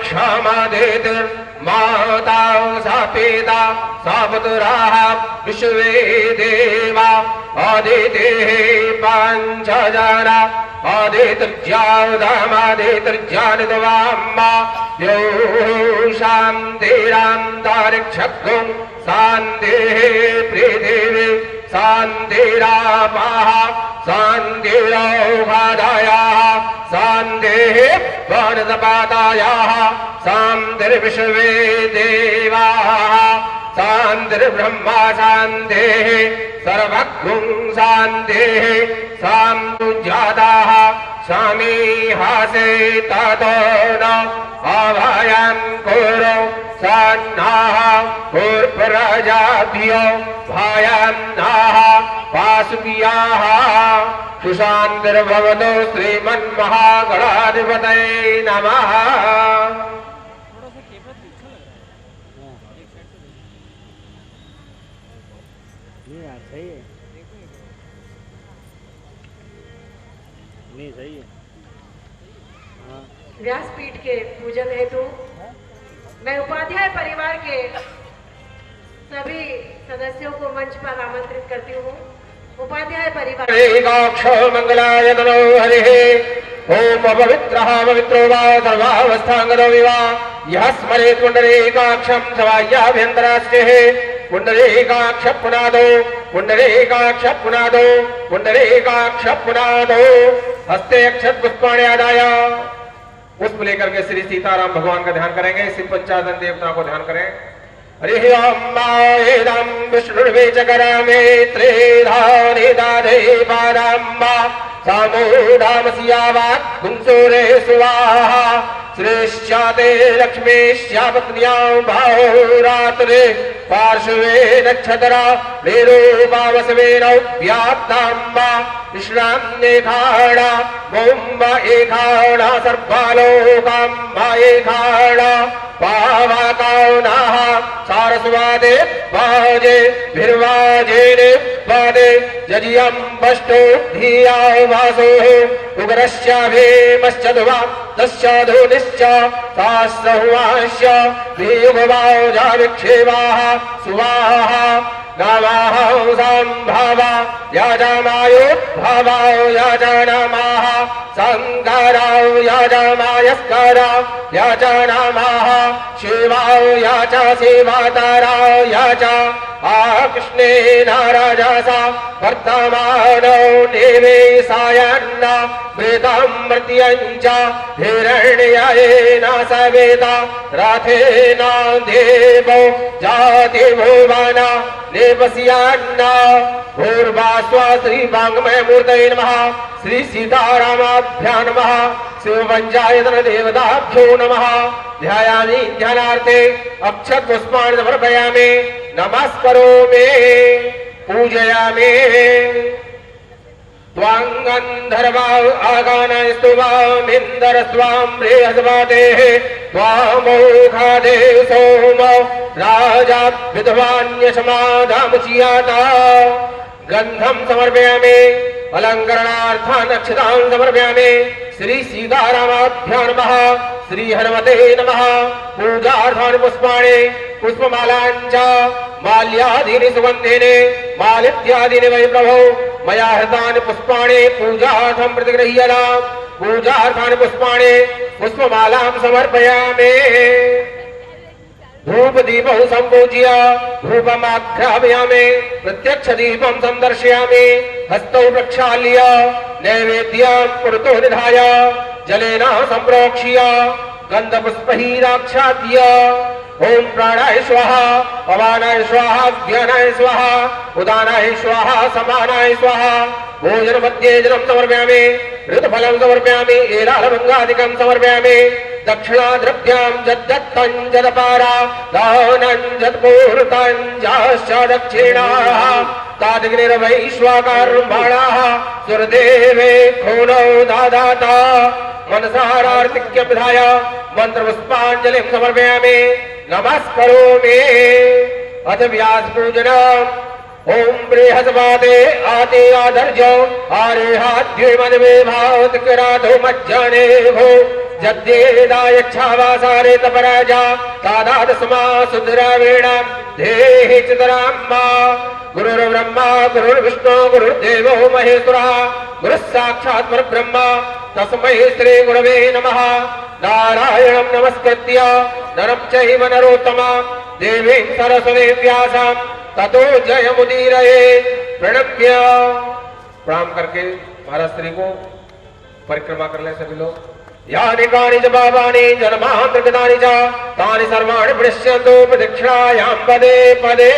क्षमादेत माता सा पिता सा पुत्राः विश्वे देवा आदितेः पञ्चजना आदितर्ज्यादामादितर्ज्यानितवाम्मा यो शान्तिरान्तरिक्षगुं शान्तिः पृथिवी शान्तिरापः शान्तिरौषधयः शान्तिः वनस्पतयः शान्तिर्विश्वे देवाः शान्तिर्ब्रह्मा शान्तिः सर्वगुं शान्तिः शान्तुजाताः समीहासे ततो न अभयं कुरु सन्नः कुर्प्रजाभ्यो भयं नः पाशुभ्यः सुशान्तिर्भवतु श्रीमन्महागणाधिपतये नमः। व्यासपीठ के पूजन हेतु मैं उपाध्याय परिवार के सभी सदस्यों को मंच पर आमंत्रित करती हूँ। उपाध्याय परिवार मंगलाय नमो हरिः ओम पवित्रः पवित्रो वा सर्वावस्थांगतो विवा यः स्मरेत् पुण्डरीकाक्षं सवाय्याभ्यन्तरास्तेः पुण्डरीकाक्ष पुनादो पुण्डरीकाक्ष पुनादो पुण्डरीकाक्ष पुनादो हस्ते अक्षत पुष्पाणि आदाय पुष्प लेकर के श्री सीताराम भगवान का ध्यान करेंगे। शिव पंचादन देवता को ध्यान करें। हरि ओम एदं विष्णुर्वेचकरामे त्रिधानिदाधे पादाम्बा सामूढामस्यावाक् पुंसोरे स्वाहा श्रेष्ठते लक्ष्मीश्यापत्न्यां बाहुरात्रे पार्श्वे नक्षत्रा निरूपावसवेन व्याप्ताम्बा विश्राम्येखाणा मुम्बा एखाणा सर्वालोकाम्बा एखाणा पावकानाः सारस्वते वाजे भिर्वाजेने वादे जजियं वष्टो धिया वासो उग्रश्चाभेमश्च दुवा तस्याधुनिश्च तास्सहुवाश्च वियुगवाजा विक्षेवाः सुवाहा गावाः सम्भावा याजमायोद्भवा याजनमाः संकाराव याजमायस्कारा याजनमाः शिवाव याच सेवाताराव याच कृष्णेन राजसा वर्तमानो निवेशायन्न वेदामृत्यञ्च हिरण्ययेन सवेदा रथेन देवो जातिभुवन निवस्यान्न पूर्वास्व श्री वाङ्मय मूर्तये नमः। श्री सीतारामाभ्यां नमः। शिवपञ्चायतन देवताभ्यो नमः। ध्यायामि ध्यानार्थे अक्षत पुष्पाणि समर्पयामि नमस्करोमि पूजयामि। त्वां गन्धर्वा आगानय स्तुवामिन्दर स्वां बृहस्पतेः त्वामोखादे सोम राजा विद्वान्यसमाधामुच्यता। गन्धं समर्पयामि अलङ्करणार्थान् अक्षतां समर्पयामि। श्री सीतारामाभ्यां नमः। श्री हनुमते नमः। पूजार्थानि पुष्पाणि पुष्पमालाञ्च माल्यादीनि सुगन्धीनि मालित्यादीनि वै प्रभो मया हृतानि पुष्पाणि पूजार्थं प्रतिगृह्यताम्। पूजार्थानि पुष्पाणि पुष्पमालां समर्पयामि। धूप दीपौ संपूज्य धूपमाघ्रापयामि। प्रत्यक्ष दीपं संदर्शयामि। हस्तौ प्रक्षाल्य नैवेद्यं पुरतो निधाय जलेन संप्रोक्ष्य गन्धपुष्पैराच्छाद्य ओम प्राणाय स्वाहा अपानाय स्वाहा व्यानाय स्वाहा उदानाय स्वाहा समानाय स्वाहा। भोजन मध्ये जलं समर्पयामि। ऋतुफलं समर्पयामि। एलालभङ्गादिकं समर्पयामि। दक्षिणा द्रव्यां यद्दत्तं यदपारा दानं यत्पूर्तं याश्च दक्षिणाः तादग्निर्वैश्वाकार्बाणाः सुरदेवे खूनौ दादाता। मनसारार्तिक्य विधाय मंत्रपुष्पाञ्जलिं समर्पयामि नमस्करोमि। अथ व्यास पूजनम्। ओम बृहस्पते आते आदर्जो आरेहाद्ये मनवे भावत कराधो मज्जने भो जद्येदायच्छावासारे तपराजा तादादस्मा सुधरावेण देहि चितराम्मा गुरुर्ब्रह्मा गुरुर्विष्णु गुरुर्देवो महेश्वरः गुरुः साक्षात् परब्रह्म तस्मै श्री गुरवे नमः। नारायणं नमस्कृत्य नरं चैव नरोत्तमं देवीं सरस्वतीं व्यासं ततो जयमुदीरये। प्रणम्य प्रणाम करके महाराज श्री को परिक्रमा कर ले सभी लोग। यानि कानि च पापानि जन्मान्तर्गतानि च तानि सर्वाणि पृश्यन्तु प्रदक्षिणायां पदे पदे।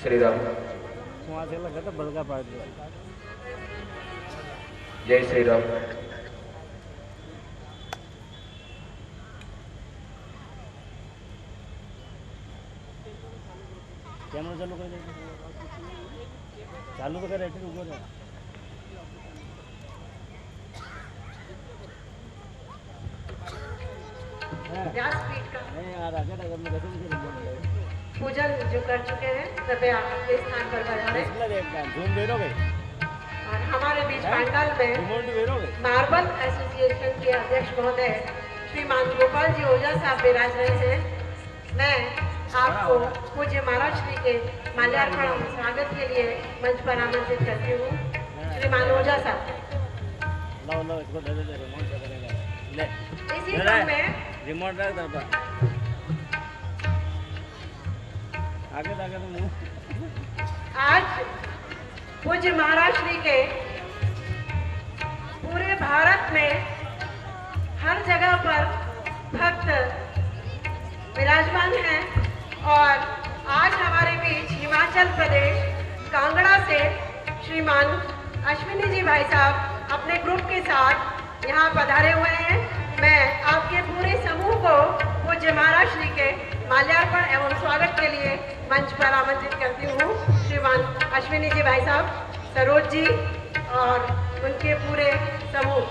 श्री राम वहां से लगा था बलगा पार दिया। जय श्री राम। कैमरा चालू कर दे, चालू तो कर ऐसे रुको ना। व्यासपीठ का नहीं यार आगे ना करने का तुम पूजन जो कर चुके हैं कृपया अपने स्थान पर पधारें। झूम दे रहे और हमारे बीच पंडाल में रिमोट दे रहे मार्बल एसोसिएशन के अध्यक्ष महोदय श्रीमान गोपाल जी ओझा साहब विराज रहे हैं। मैं आपको पूज्य महाराज श्री के माल्यार्पण स्वागत के लिए मंच पर आमंत्रित करती हूँ। श्रीमान ओझा साहब लो लो इसको दे दे रिमोट दे देगा ले इसी क्रम में रिमोट रख दबा आगे आगे तो आज पूज्य महाराज श्री के पूरे भारत में हर जगह पर भक्त विराजमान हैं और आज हमारे बीच हिमाचल प्रदेश कांगड़ा से श्रीमान अश्विनी जी भाई साहब अपने ग्रुप के साथ यहाँ पधारे हुए हैं। मैं आपके पूरे समूह को पूज्य महाराज श्री के माल्यार्पण एवं स्वागत के लिए मंच पर आमंत्रित करती हूँ। श्रीमान अश्विनी जी भाई साहब, सरोज जी और उनके पूरे समूह।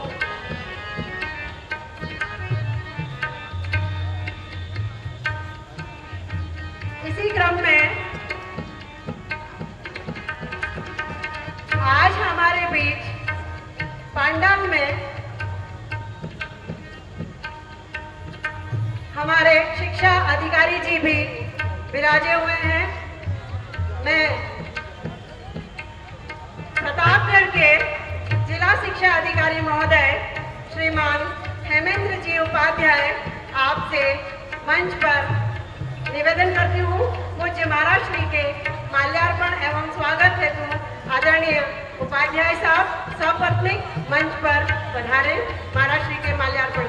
इसी क्रम में आज हमारे बीच पंडाल में हमारे शिक्षा अधिकारी जी भी विराजे हुए हैं। मैं प्रतापगढ़ के जिला शिक्षा अधिकारी महोदय श्रीमान हेमेंद्र जी उपाध्याय आपसे मंच पर निवेदन करती हूँ पूज्य महाराज श्री के माल्यार्पण एवं स्वागत हेतु आदरणीय उपाध्याय साहब सपत्नीक मंच पर पधारे महाराज श्री के माल्यार्पण।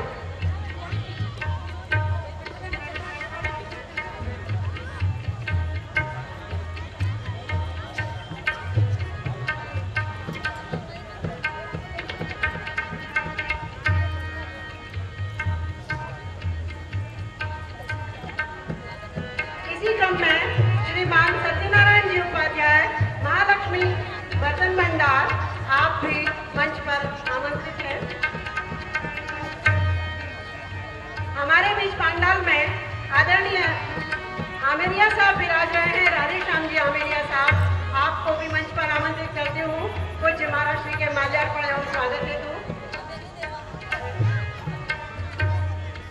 इसी क्रम में श्रीमान सत्यनारायण जी उपाध्याय महालक्ष्मी बर्तन भंडार आप भी मंच पर आमंत्रित हैं। हमारे बीच पंडाल में आदरणीय आमेरिया साहब विराज रहे हैं। राधेश्याम जी आमेरिया साहब आपको भी मंच पर आमंत्रित करती हूँ पूज्य महाराज श्री के माल्यार्पण एवं स्वागत हेतु।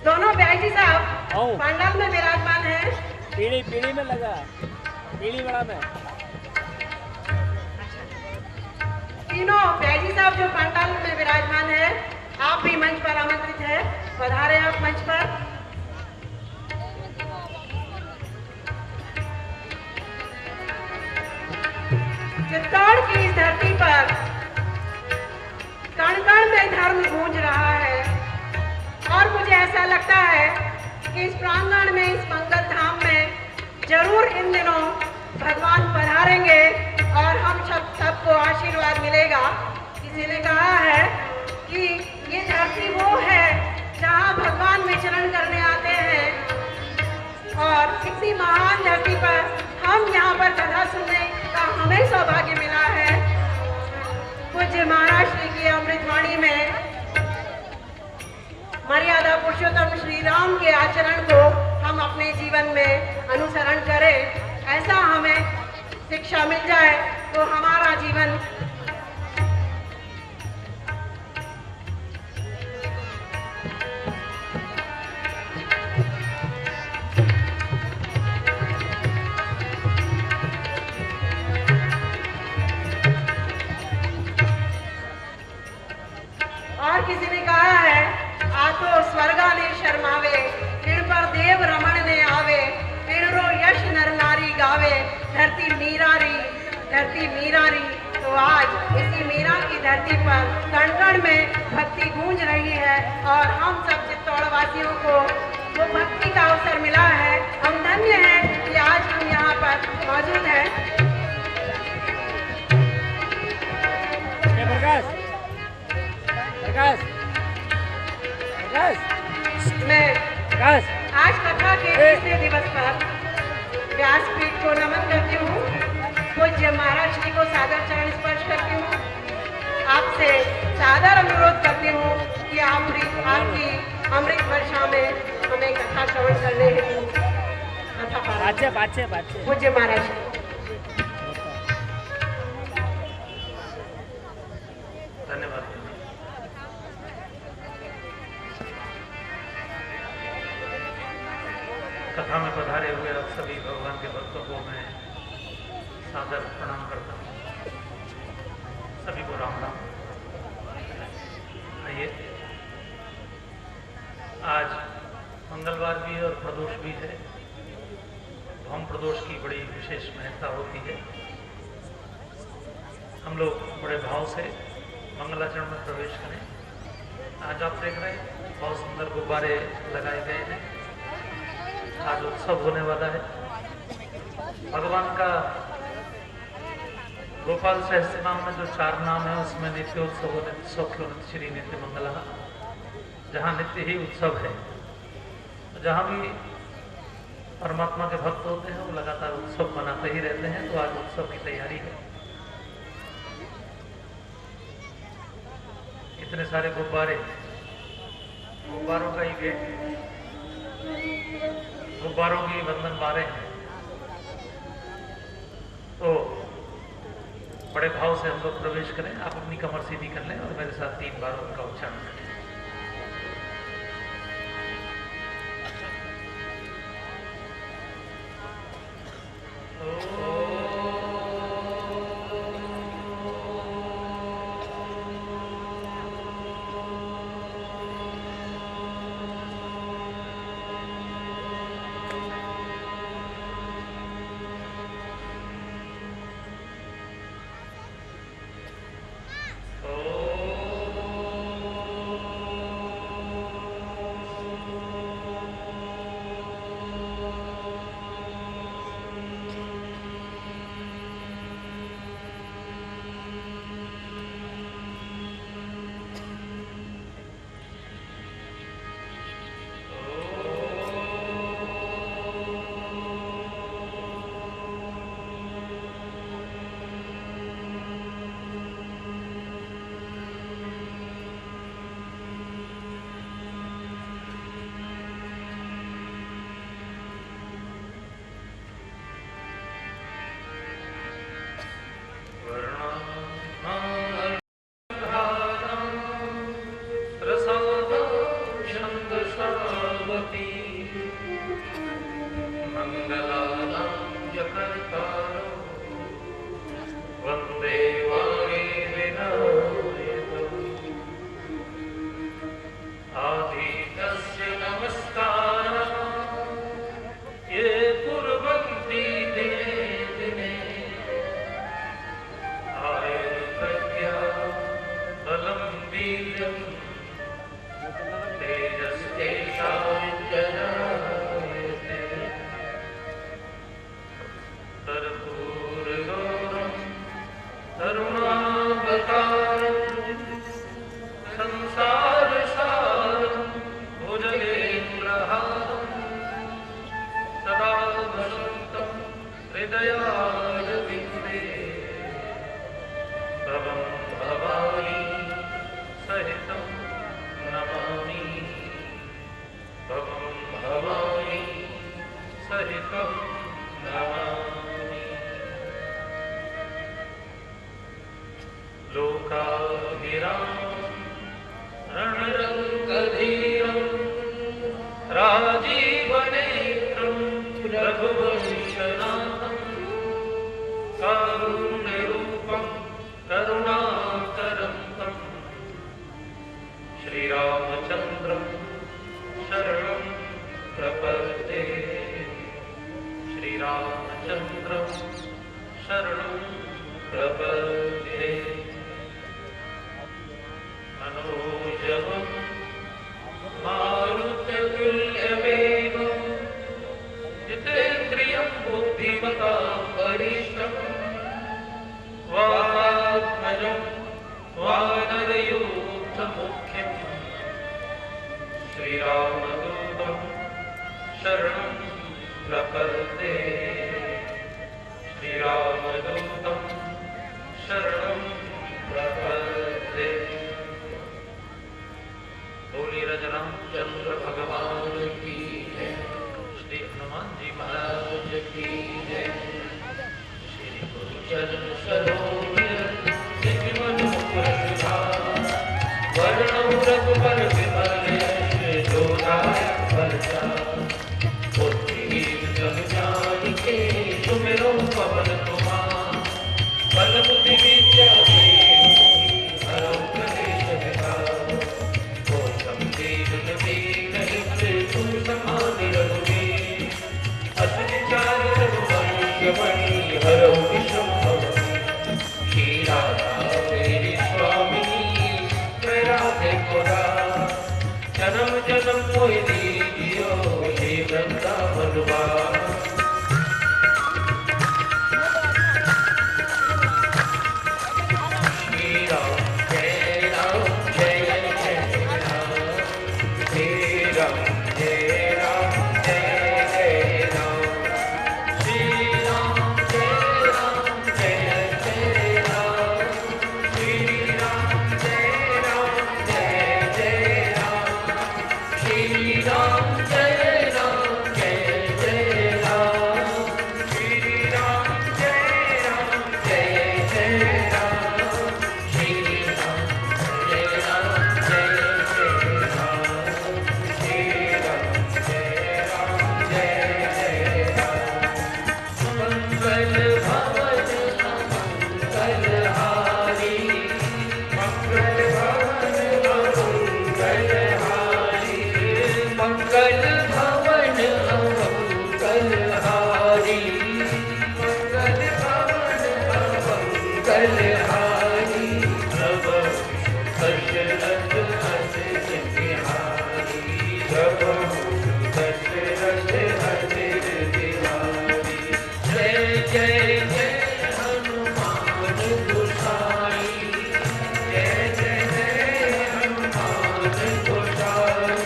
दोनों ब्याई जी साहब पंडाल में विराजमान हैं। पीढ़ी पीढ़ी में लगा पीढ़ी बड़ा में तीनों ब्याजी साहब जो पंडाल में विराजमान है आप भी मंच पर आमंत्रित है। पधारे आप मंच पर। चित्तौड़ की इस धरती पर कण कण में धर्म गूंज रहा है और मुझे ऐसा लगता है कि इस प्रांगण में इस मंगल धाम में जरूर इन दिनों भगवान पधारेंगे और हम सबको आशीर्वाद मिलेगा। किसी ने कहा है कि ये धरती वो है जहाँ भगवान विचरण करने आते हैं और इसी महान धरती पर हम यहाँ पर कथा सुनने का हमें सौभाग्य मिला है। पूज्य महाराज श्री की अमृतवाणी में मर्यादा पुरुषोत्तम श्री राम के आचरण को हम अपने जीवन में अनुसरण करें, ऐसा हमें शिक्षा मिल जाए तो हमारा जीवन और किसी ने कहा है आतो स्वर्गा ने शर्मावे, फिर पर देव रमण ने आवे, फिर रो यश नर नारी गावे, धरती मीरारी। तो आज इसी मीरा की धरती पर कण कण में भक्ति गूंज रही है और हम सब चित्तौड़ वासियों को वो भक्ति का अवसर मिला है। हम धन्य हैं कि आज हम यहाँ पर मौजूद हैं। मैं आज कथा के तीसरे दिवस पर व्यासपीठ को नमन करती हूँ, पूज्य महाराज श्री को सादर चरण स्पर्श करती हूँ। आपसे सादर अनुरोध करती हूँ कि आपकी अमृत वर्षा में हमें कथा श्रवण करने हेतु कथा पूज्य महाराज। धन्यवाद। कथा में पधारे हुए आप सभी भगवान के भक्तों को मैं सादर प्रणाम करता हूँ। सभी को राम राम। आइए, आज मंगलवार भी है और प्रदोष भी है। भौम प्रदोष की बड़ी विशेष महत्ता होती है। हम लोग बड़े भाव से मंगलाचरण में प्रवेश करें। आज आप देख रहे हैं बहुत सुंदर गुब्बारे लगाए गए हैं। आज उत्सव होने वाला है। भगवान का गोपाल सहस्त्रनाम में जो 4 नाम है उसमें नित्योत्सव सौख्योन्नत श्री नित्य मंगला, जहाँ नित्य ही उत्सव है। जहाँ भी परमात्मा के भक्त होते हैं वो लगातार उत्सव मनाते ही रहते हैं। तो आज उत्सव की तैयारी है। इतने सारे गुब्बारों का ही गेट, गुब्बारों की बंधन बारें हैं। तो बड़े भाव से हम लोग प्रवेश करें। आप अपनी कमर सीधी कर लें और मेरे साथ 3 बार उनका उच्चारण करें। लोकाभिरामं रणरङ्गधीरं राजीवनेत्रं रघुवंशनाथं कारुण्यरूपं करुणाकरं तं श्रीरामचन्द्रं शरणं प्रपद्ये श्रीरामचन्द्रं शरणं प्रपद्ये मनोजवं मारुततुल्यवेगं जितेन्द्रियं बुद्धिमतां वरिष्ठं वातात्मजं वानरयूथमुख्यं श्रीरामदूतं शरणं प्रपद्ये श्रीरामदूतं शरणं प्रपद्ये। बोली रामचंद्र भगवान की जय, श्री हनुमान जी महाराज की जय। श्री गुरु चरण सरोज निज मन मुकुर सुधार, वर्णौ रघुबर विमल यश जोदायक फलचार। बुद्धिहीन जन जानिके सुमिरौ पवन कुमार, बल बुद्धि विद्या देहु हरौ क्लेश विकार। हरौ विषम मेरी स्वामी राधे कोरा जन्म जन्म मोहि दीजियो हे वृंदावन वास। श्री राम जय राम जय जय राम, श्री राम जय राम जय जय राम, श्री राम जय राम जय जय राम, श्री राम जय राम जय जय राम, श्री राम जय राम जय जय राम, श्री राम जय राम जय जय राम, श्री राम जय राम जय जय राम, श्री राम जय राम जय जय राम। मंगल भवन मंगलहारी, मंगल भवन मंगलहारी, मंगल भवन मंगलहारी, मंगल भवन मंगलहारी। प्रभु दशरथ हर्ष बिहारी, प्रभु दशरथ हर्ष बिहारी। जय जय जय हनुमान गोसाई, जय जय जय हनुमान गोसाई,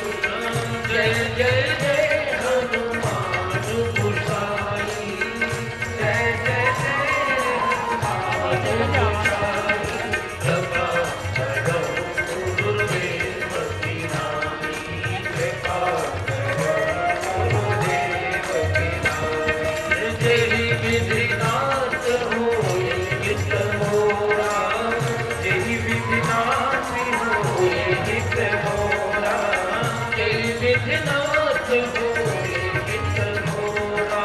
जय जय जय हनुमान गोसाई, जय जय जय हनुमान गोसाई। कृपा करो गुरुदेव की नाई, कृपा करो गुरुदेव की नाई। तेरी विधिनाथ होए हित मोरा, तेरी विधिनाथ होए हित मोरा, तेरी विधिनाथ होए हित मोरा,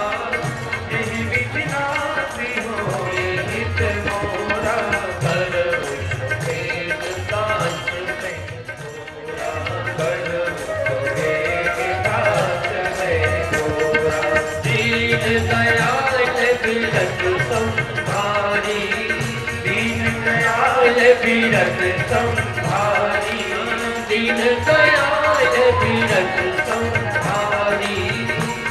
तेरी विधिनाथ होए हित मोरा। करो वेद दास में मोरा, करो वेद दास में मोरा। दीन दयाल बिरत संभारी, दीन दयाल बिरत संभारी, दीन दयाल बिरत संभारी,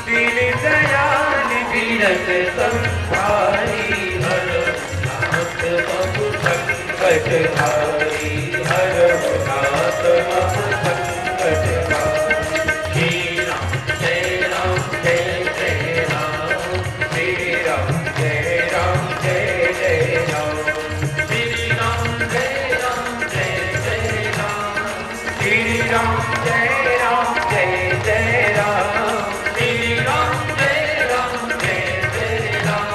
दीन दयाल बिरत संभारी। हर नाथ बहु संकट हारी, हर नाथ बहु संकट हारी। श्री राम जय राम जय जय राम, श्री राम जय राम जय जय राम, श्री राम जय राम जय जय राम, श्री राम जय राम जय जय राम, श्री राम जय राम जय जय राम,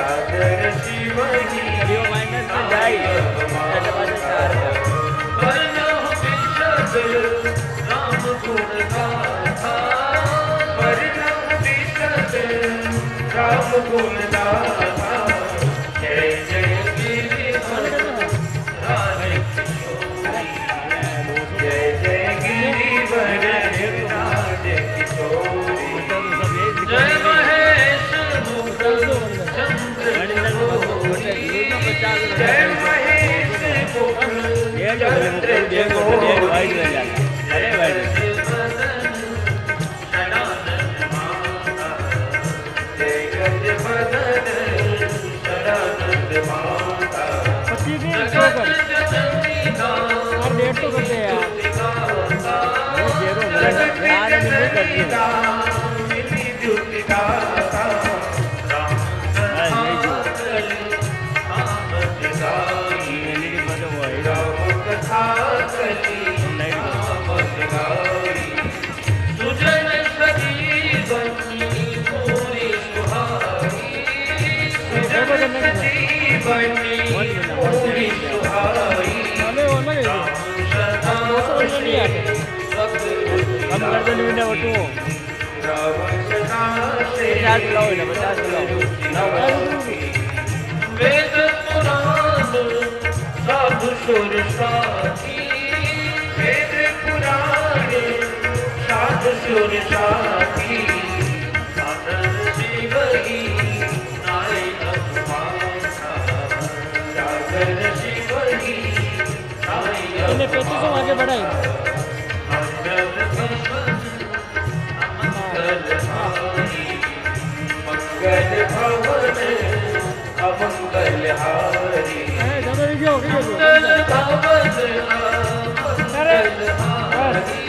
सागर शिवही वीडियो माइनस में जाए ऐसे बातें चार वर्णो विशद राम गुण गाथा वर्णो विशद राम गुण गाथा जय जय गिरिवर राधे किशोरी जय जय गिरिवर राधे किशोरी जय महेश मुकुल चंद्र जय महेश मुकुल चंद्र वेद पुराण साधु सुर साथी वेद पुराण साधु सुर साथी साधन शिवही नाय अभिमाना साधन शिवही नाय को आगे बढ़ाई मंगल भवन अमंगल हारी मंगल भवन अमंगल हारी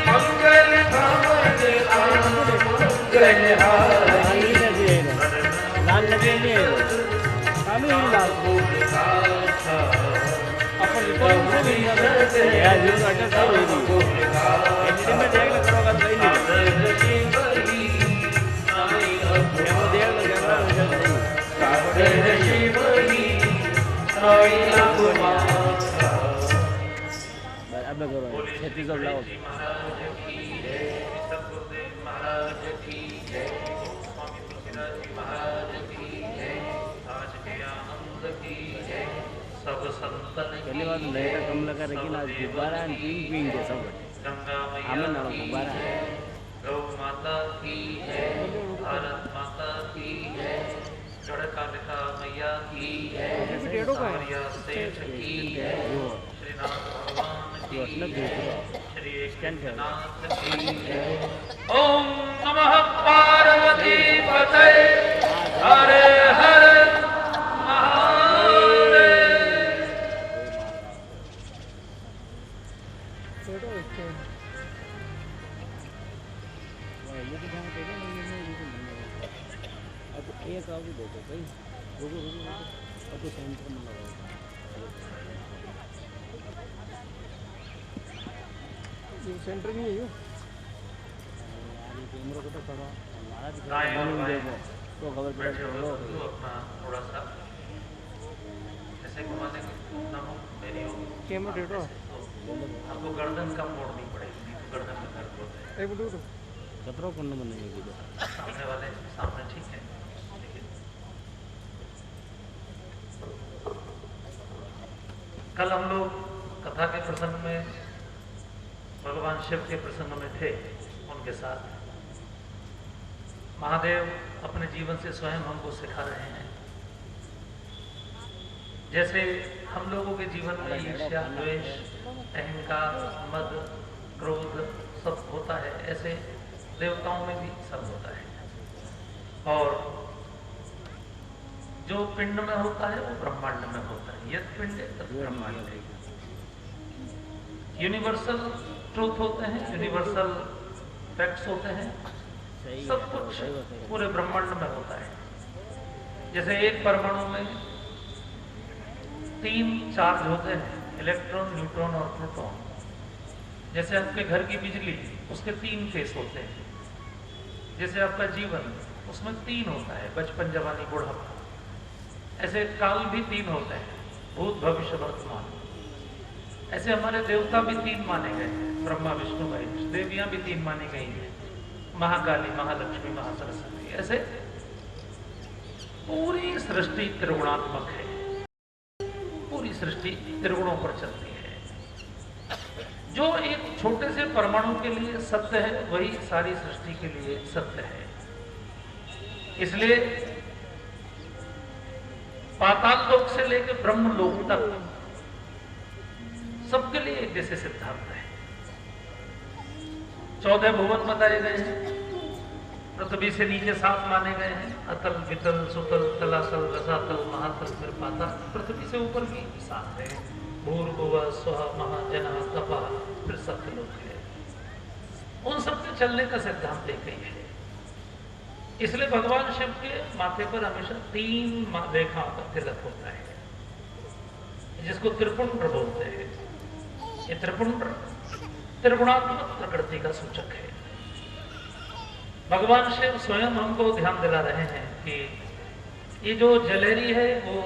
मंगल भवन अमंगल हारी लाल लगे नहीं लाल सब संतन पहली बार लाइट कम लगा लेकिन आज गुब्बारा एंड पिंक पिंक है सब गंगा हमें ना गुब्बारा है गौ माता की है भारत माता की है गढ़कालिका मैया की है सावरिया सेठ की है श्रीनाथ भगवान की है श्री एकनाथ की है। ओम नमः पार्वती पतये हरे हरे एक देखो भाई रुको अब तो सेंटर में लगा ये सेंटर नहीं है ये कैमरा को तो खड़ा हमारा देखो तो खबर पड़ा अपना थोड़ा सा ऐसे घुमाने ना हो मेरी हो कैमरा डेटो आपको गर्दन कम मोड़नी पड़ेगी गर्दन में दर्द होता है एक मिनट कतरा करना बनेगी सामने वाले सामने ठीक है। कल हम लोग कथा के प्रसंग में भगवान शिव के प्रसंग में थे उनके साथ महादेव अपने जीवन से स्वयं हमको सिखा रहे हैं जैसे हम लोगों के जीवन में ईर्ष्या द्वेष अहंकार मद क्रोध सब होता है ऐसे देवताओं में भी सब होता है और जो पिंड में होता है वो ब्रह्मांड में होता है यद पिंड तद ब्रह्मांड यूनिवर्सल ट्रूथ होते हैं यूनिवर्सल फैक्ट्स होते हैं सब कुछ पूरे ब्रह्मांड में होता है। जैसे एक परमाणु में 3 चार्ज होते हैं इलेक्ट्रॉन न्यूट्रॉन और प्रोटॉन। जैसे आपके घर की बिजली उसके 3 फेस होते हैं। जैसे आपका जीवन उसमें 3 होता है, बचपन, जवानी, बुढ़ापा। ऐसे काल भी 3 होते हैं, भूत, भविष्य, वर्तमान। ऐसे हमारे देवता भी 3 माने गए हैं, ब्रह्मा, विष्णु, महेश। देवियां भी 3 मानी गई हैं, महाकाली, महालक्ष्मी, महासरस्वती। ऐसे पूरी सृष्टि त्रिगुणात्मक है, पूरी सृष्टि त्रिगुणों पर चलती है। जो एक छोटे से परमाणु के लिए सत्य है, वही सारी सृष्टि के लिए सत्य है। इसलिए पाताल लोक से लेकर ब्रह्म लोक तक सबके लिए एक जैसे सिद्धांत है। 14 भुवन बताए गए हैं, पृथ्वी से नीचे 7 माने गए हैं, अतल, वितल, सुतल, तलातल, रसातल, महातल, फिर पाताल। पृथ्वी से ऊपर भी 7 है, भूर्भुवः स्वः महा जनः तपः, फिर सत्यलोक है। उन सब के चलने का सिद्धांत एक ही है। इसलिए भगवान शिव के माथे पर हमेशा 3 रेखाओं का तिलक होता है, जिसको त्रिपुंड्र बोलते हैं। ये त्रिपुंड्र त्रिगुणात्मक प्रकृति का सूचक है। भगवान शिव स्वयं हमको ध्यान दिला रहे हैं कि ये जो जलेरी है वो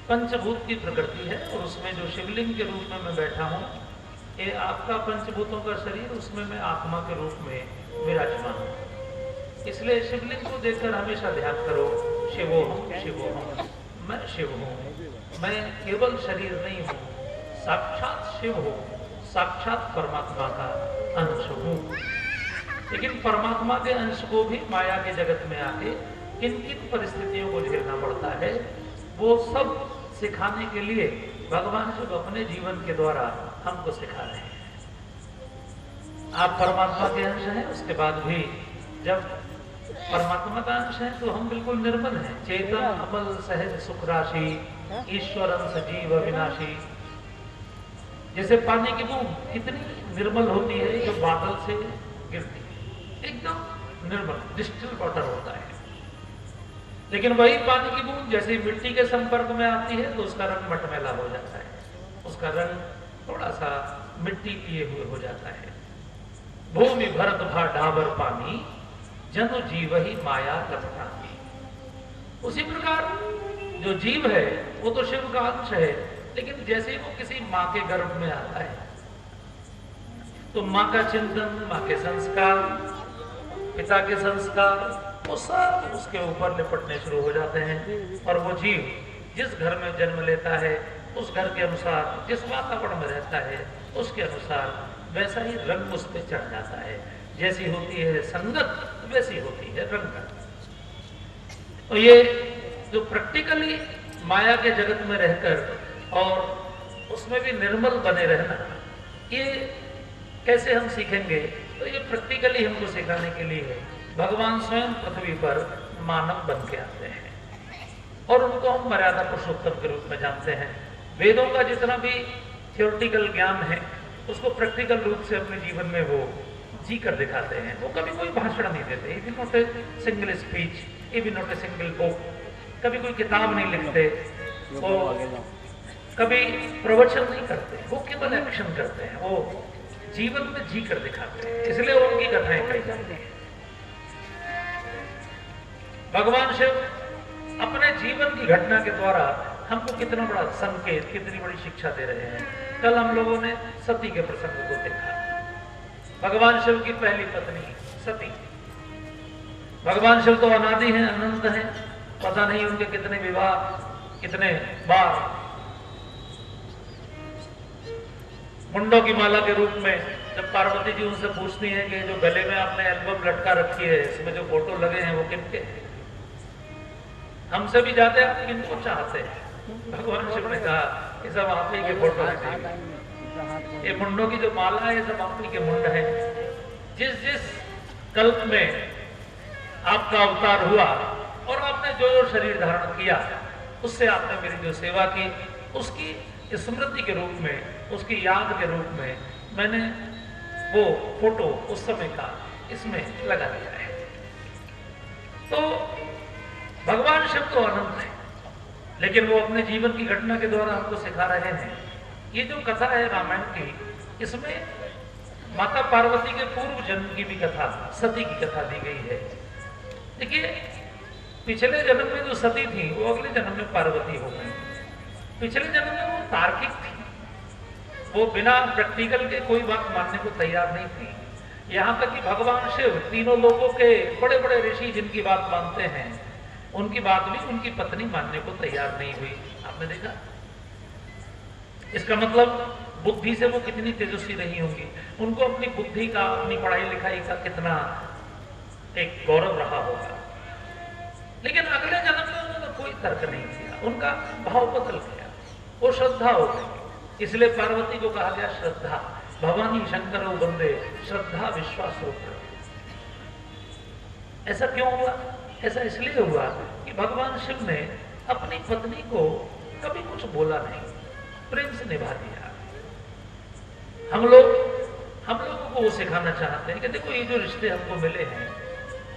पंचभूत की प्रकृति है, और उसमें जो शिवलिंग के रूप में मैं बैठा हूँ, ये आपका पंचभूतों का शरीर, उसमें मैं आत्मा के रूप में विराजमान हूँ। इसलिए शिवलिंग को देखकर हमेशा ध्यान करो, शिवोहम शिवोहम, मैं शिव हूँ, मैं केवल शरीर नहीं हूँ, साक्षात शिव हूँ, साक्षात परमात्मा का अंश हूँ। लेकिन परमात्मा के अंश को भी माया के जगत में आके किन किन परिस्थितियों को झेलना पड़ता है, वो सब सिखाने के लिए भगवान शिव अपने जीवन के द्वारा हमको सिखा रहे हैं। आप परमात्मा के अंश हैं, उसके बाद भी जब परमात्मा का अंश है तो हम बिल्कुल निर्मल हैं, चेतन, अमल, सहज, सुख राशि, ईश्वरं सजीव अविनाशी। जैसे पानी की बूंद कितनी निर्मल होती है, जो बादल से गिरती है, एकदम निर्मल डिस्टिल वाटर होता है। लेकिन वही पानी की बूंद जैसे मिट्टी के संपर्क में आती है तो उसका रंग मटमैला हो जाता है, उसका रंग थोड़ा सा मिट्टी पिए हुए हो जाता है। भूमि भरत भा डाबर पानी, जनु जीव ही माया लपटानी। उसी प्रकार जो जीव है वो तो शिव का अंश है, लेकिन जैसे ही वो किसी माँ के गर्भ में आता है तो माँ का चिंतन, माँ के संस्कार, पिता के संस्कार, वो सब उसके ऊपर लिपटने शुरू हो जाते हैं। और वो जीव जिस घर में जन्म लेता है, उस घर के अनुसार, जिस वातावरण में रहता है, उसके अनुसार वैसा ही रंग उस पर चढ़ जाता है। जैसी होती है संगत, वैसी होती है रंगत। तो ये जो प्रैक्टिकली माया के जगत में रहकर और उसमें भी निर्मल बने रहना, ये कैसे हम सीखेंगे? तो ये प्रैक्टिकली हमको सिखाने के लिए भगवान स्वयं पृथ्वी पर मानव बन के आते हैं, और उनको हम मर्यादा पुरुषोत्तम के रूप में जानते हैं। वेदों का जितना भी थियोरिटिकल ज्ञान है, उसको प्रैक्टिकल रूप से अपने जीवन में वो जी कर दिखाते हैं। वो कभी कोई भाषण नहीं देते, even not a single speech, even not a single book, कभी कोई किताब नहीं लिखते, वो कभी प्रवचन नहीं करते, वो केवल एक्शन करते हैं, वो जीवन में जी कर दिखाते हैं। इसलिए उनकी कथाएं कही जाती हैं। भगवान शिव अपने जीवन की घटना के द्वारा हमको कितना बड़ा संकेत, कितनी बड़ी शिक्षा दे रहे हैं। कल हम लोगों ने सती के प्रसंग को देखा। भगवान शिव की पहली पत्नी सती। भगवान शिव तो अनादि हैं, अनंत हैं, पता नहीं उनके कितने विवाह, कितने बार। मुंडों की माला के रूप में जब पार्वती जी उनसे पूछती हैं कि जो गले में आपने एल्बम लटका रखी है, इसमें जो फोटो लगे हैं वो किनके? हमसे भी ज्यादा आप किनको चाहते हैं? भगवान शिव ने कहा ये सब आप ही के फोटो हैं। ये मुंडों की जो माला है, ये सब आप ही के मुंड है। जिस जिस कल्प में आपका अवतार हुआ और आपने जो जो शरीर धारण किया, उससे आपने मेरी जो सेवा की, उसकी स्मृति के रूप में, उसकी याद के रूप में मैंने वो फोटो उस समय का इसमें लगा दिया है। तो भगवान शिव तो अनंत है, लेकिन वो अपने जीवन की घटना के द्वारा हमको सिखा रहे हैं। ये जो कथा है रामायण की, इसमें माता पार्वती के पूर्व जन्म की भी कथा, सती की कथा दी गई है। देखिए, पिछले जन्म में जो सती थी वो अगले जन्म में पार्वती हो गई। पिछले जन्म में वो तार्किक थी, वो बिना प्रैक्टिकल के कोई बात मानने को तैयार नहीं थी। यहाँ तक कि भगवान शिव तीनों लोगों के बड़े बड़े ऋषि जिनकी बात मानते हैं, उनकी बात भी उनकी पत्नी मानने को तैयार नहीं हुई। आपने देखा, इसका मतलब बुद्धि से वो कितनी तेजस्वी रही होंगी, उनको अपनी बुद्धि का, अपनी पढ़ाई लिखाई का कितना एक गौरव रहा होगा। लेकिन अगले जन्म में उन्होंने कोई तर्क नहीं किया, उनका भाव बदल गया, वो श्रद्धा हो गई। इसलिए पार्वती को कहा गया श्रद्धा। भवानी शंकर बंदे श्रद्धा विश्वास रूप। ऐसा क्यों हुआ? ऐसा इसलिए हुआ कि भगवान शिव ने अपनी पत्नी को कभी कुछ बोला नहीं, प्रेम से निभा दिया। हम लोगों को वो सिखाना चाहते हैं कि देखो, ये जो रिश्ते हमको मिले हैं,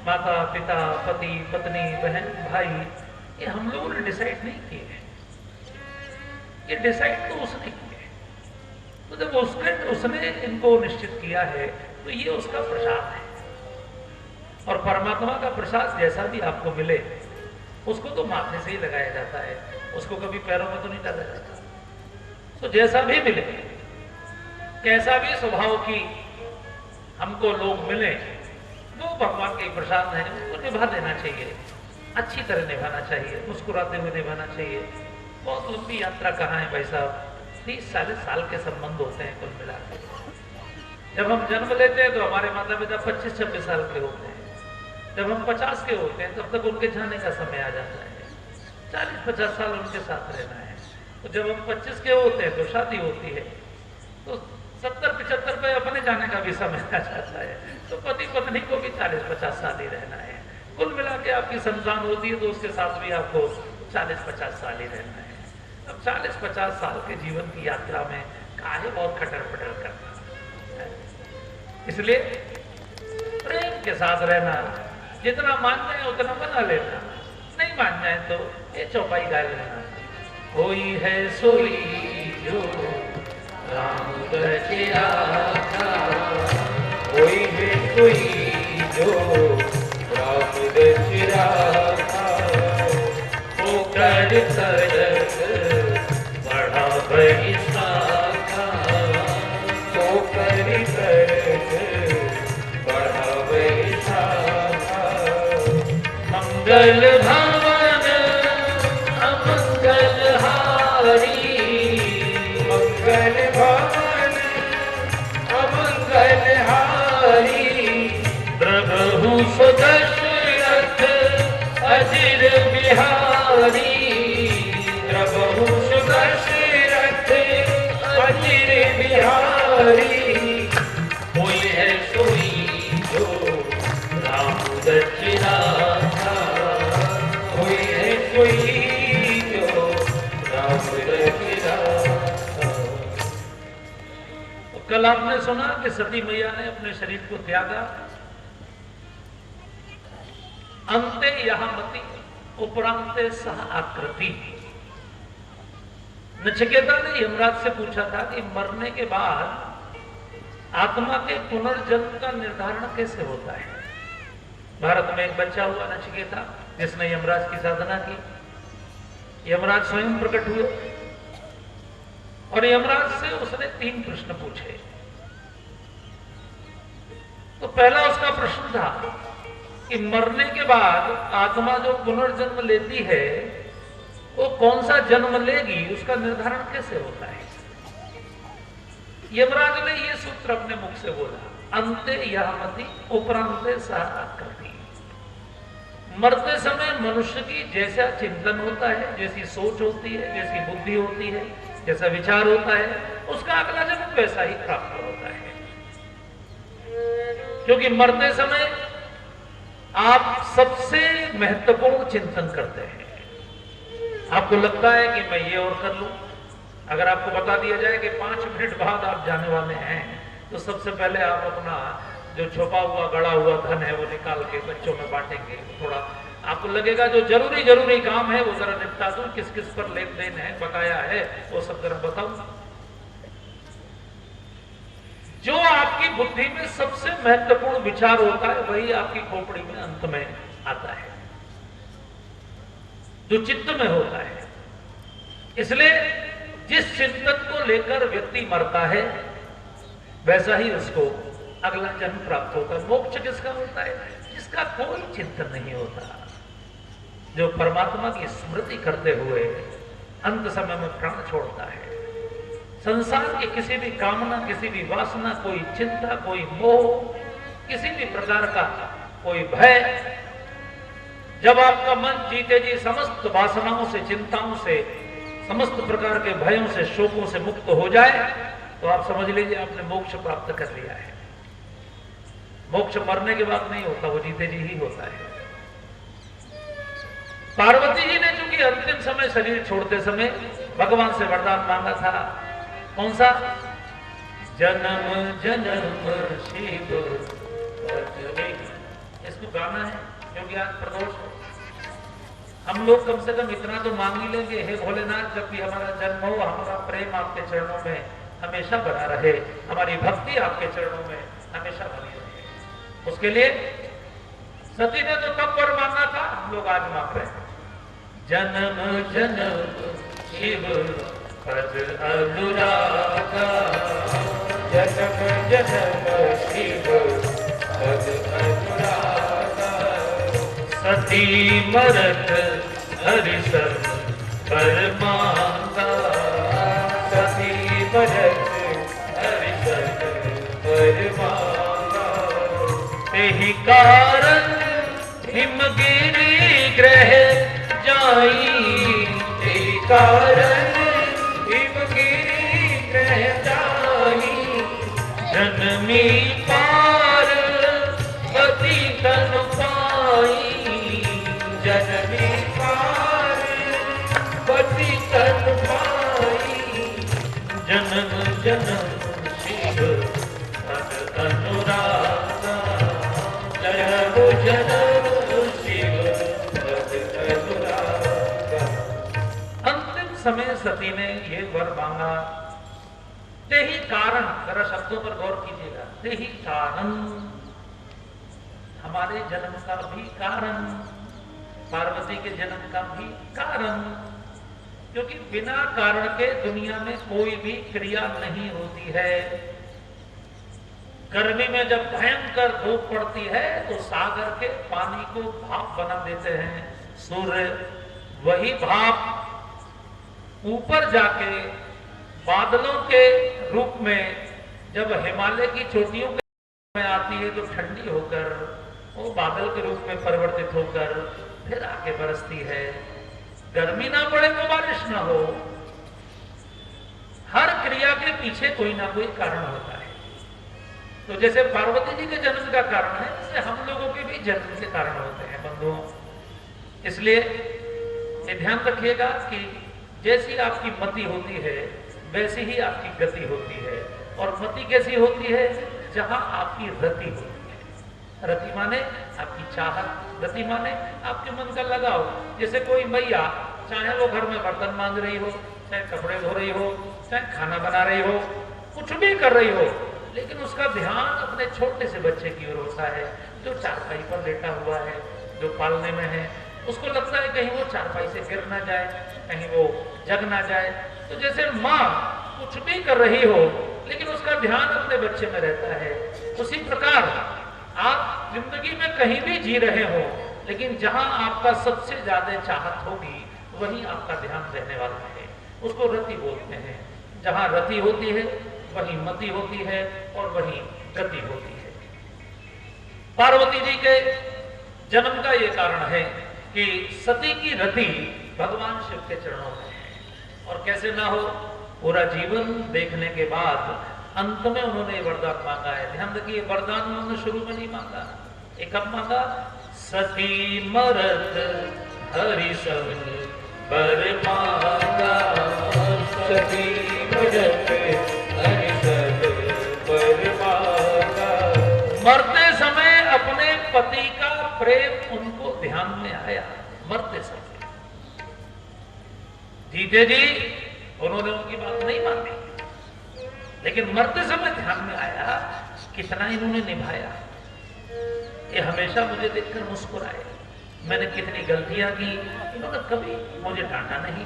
माता पिता, पति पत्नी, बहन भाई, ये हम लोगों ने डिसाइड नहीं किए हैं, ये डिसाइड तो उसने किए। तो जब उसने इनको निश्चित किया है तो ये उसका प्रसाद है। और परमात्मा का प्रसाद जैसा भी आपको मिले उसको तो माथे से ही लगाया जाता है, उसको कभी पैरों में तो नहीं डाला जाता। तो जैसा भी मिले, कैसा भी स्वभाव की हमको लोग मिले, वो भगवान के प्रसाद है, उसको निभा देना चाहिए, अच्छी तरह निभाना चाहिए, मुस्कुराते हुए निभाना चाहिए। बहुत लंबी यात्रा कहाँ है भाई साहब, 30-40 साल के संबंध होते हैं कुल मिलाकर। जब हम जन्म लेते हैं तो हमारे माता पिता 25-26 साल के होते हैं। जब हम 50 के होते हैं तब तक उनके जाने का समय आ जाता है, 40-50 साल उनके साथ रहना है। तो जब हम 25 के होते हैं तो शादी होती है, तो 70-75 पे अपने जाने का भी समय आ जाता है। तो पति पत्नी को भी 40-50 साल ही रहना है। कुल मिला के आपकी संतान होती है तो उसके साथ भी आपको 40-50 साल ही रहना है। अब 40-50 साल के जीवन की यात्रा में काहे बहुत खटर पटर करना है। इसलिए प्रेम के साथ रहना, जितना मान जाए उतना बना लेना, नहीं मान जाए तो ये चौपाई गा लेना। कोई है सोई जो राम रचिया था, कोई है सोई जो राम रचिया था, वो कर सरग बड़ा बहिसा था, वो कर सरग बड़ा बहिसा था। मंगल भवन अमंगल हारी, मंगल भवन अमंगल हारी, प्रभु सुदशरथ अजिर बिहारी, प्रभु सुदशरथ अजिर बिहारी। कोई है सोई जो राम रचिया था, कोई है सोई जो राम रचिया था। तो कल आपने सुना कि सती मैया ने अपने शरीर को त्यागा, अंते यह मति उपरांते सह आकृति। नचिकेता ने यमराज से पूछा था कि मरने के बाद आत्मा के पुनर्जन्म का निर्धारण कैसे होता है। भारत में एक बच्चा हुआ नचिकेता, जिसने यमराज की साधना की। यमराज स्वयं प्रकट हुए और यमराज से उसने 3 प्रश्न पूछे। तो पहला उसका प्रश्न था कि मरने के बाद आत्मा जो पुनर्जन्म लेती है वो कौन सा जन्म लेगी, उसका निर्धारण कैसे होता है। यमराज ने ये सूत्र अपने मुख से बोला, अंते यह मति उपरांते सह आकृति। मरते समय मनुष्य की जैसा चिंतन होता है, जैसी सोच होती है, जैसी बुद्धि होती है, जैसा विचार होता है, उसका अगला जन्म वैसा ही प्राप्त होता है। क्योंकि मरते समय आप सबसे महत्वपूर्ण चिंतन करते हैं। आपको लगता है कि मैं ये और कर लूं। अगर आपको बता दिया जाए कि 5 मिनट बाद आप जाने वाले हैं, तो सबसे पहले आप अपना जो छुपा हुआ गड़ा हुआ धन है वो निकाल के बच्चों में बांटेंगे। थोड़ा आपको लगेगा जो जरूरी काम है वो जरा निपटा दूं, किस किस पर लेन देन है, बकाया है, वो सब जरा बताऊं। जो आपकी बुद्धि में सबसे महत्वपूर्ण विचार होता है वही आपकी खोपड़ी में अंत में आता है, जो चित्त में होता है। इसलिए जिस चिंतन को लेकर व्यक्ति मरता है वैसा ही उसको अगला जन्म प्राप्त होता है। मोक्ष किसका होता है? जिसका कोई चिंतन नहीं होता, जो परमात्मा की स्मृति करते हुए अंत समय में प्राण छोड़ता है। संसार की किसी भी कामना, किसी भी वासना, कोई चिंता, कोई मोह, किसी भी प्रकार का कोई भय, जब आपका मन जीते जी समस्त वासनाओं से, चिंताओं से, समस्त प्रकार के भयों से, शोकों से मुक्त हो जाए तो आप समझ लीजिए आपने मोक्ष प्राप्त कर लिया है। मोक्ष मरने के बाद नहीं होता, वो जीते जी ही होता है। पार्वती जी ने चूंकि अंतिम समय शरीर छोड़ते समय भगवान से वरदान मांगा था, कौन सा? जन्म जन्म शिव। इसको गाना है क्योंकि आज प्रदोष है। हम लोग कम से कम इतना तो मांग ही लेंगे, हे भोलेनाथ जब भी हमारा जन्म हो, हमारा प्रेम आपके चरणों में हमेशा बना रहे, हमारी भक्ति आपके चरणों में हमेशा बनी रहे। उसके लिए सती ने तो तब वर मांगा था, हम लोग आज मांग रहे हैं। जन्म जन्म शिव पद अनुरागा, जन्म जन्म शिव पद अनुरागा, सती मरत हरि सब पर मांगा, सती मरत हरि सब पर मांगा, तेहि कारण हिमगिरि ग्रह जाई, तेहि कारण हिमगिरि ग्रह जाई, जन्मी पार्वती तन पाई, जननी पार्वती तन पाई, जन्म जन्म शिव पद अनुरागा, जन्म जन्म शिव पद अनुरागा। अंतिम समय सती ने ये वर मांगा। तेहि कारण, जरा शब्दों पर गौर कीजिएगा, तेहि कारण, हमारे जन्म का भी कारण, पार्वती के जन्म का भी कारण, क्योंकि बिना कारण के दुनिया में कोई भी क्रिया नहीं होती है। गर्मी में जब भयंकर धूप पड़ती है तो सागर के पानी को भाप बना देते हैं सूर्य, वही भाप ऊपर जाके बादलों के रूप में जब हिमालय की चोटियों में आती है तो ठंडी होकर वो बादल के रूप में परिवर्तित होकर फिर आके बरसती है। गर्मी ना पड़े तो बारिश ना हो, हर क्रिया के पीछे कोई ना कोई कारण होता है। तो जैसे पार्वती जी के जन्म का कारण है, वैसे हम लोगों के भी जन्म के कारण होते हैं बंधुओं। इसलिए ये ध्यान रखिएगा कि जैसी आपकी मति होती है वैसी ही आपकी गति होती है। और मति कैसी होती है? जहां आपकी रति होती है। रति माने आपकी चाहत, रति माने आपके मन का लगाव। जैसे कोई मैया, चाहे वो घर में बर्तन मांज रही हो, चाहे कपड़े धो रही हो, चाहे खाना बना रही हो, कुछ भी कर रही हो, लेकिन उसका ध्यान अपने छोटे से बच्चे की ओर होता है जो चारपाई पर लेटा हुआ है, जो पालने में है। उसको लगता है कहीं वो चारपाई से गिर ना जाए, कहीं वो जग ना जाए। तो जैसे माँ कुछ भी कर रही हो लेकिन उसका ध्यान अपने बच्चे में रहता है, उसी प्रकार आप जिंदगी में कहीं भी जी रहे हो, लेकिन जहां आपका सबसे ज्यादा चाहत होगी वहीं आपका ध्यान रहने वाला है। उसको रति बोलते हैं। जहां रति होती है वहीं मति होती है और वहीं गति होती है। पार्वती जी के जन्म का ये कारण है कि सती की रति भगवान शिव के चरणों में है। और कैसे ना हो, पूरा जीवन देखने के बाद अंत में उन्होंने वरदान मांगा है। ध्यान रखिए, वरदान उन्होंने शुरू में नहीं मांगा। एक कब मांगा? सती मरत हरि सब पर मांगा, सती मरत हरि सब पर मांगा। मरते समय अपने पति का प्रेम उनको ध्यान में आया। मरते समय जीते जी उन्होंने उनकी बात नहीं मानी, लेकिन मरते समय ध्यान में आया कितना इन्होंने निभाया। ये हमेशा मुझे देखकर मुस्कुराए। मैंने कितनी गलतियां की, इन्होंने कभी मुझे डांटा नहीं।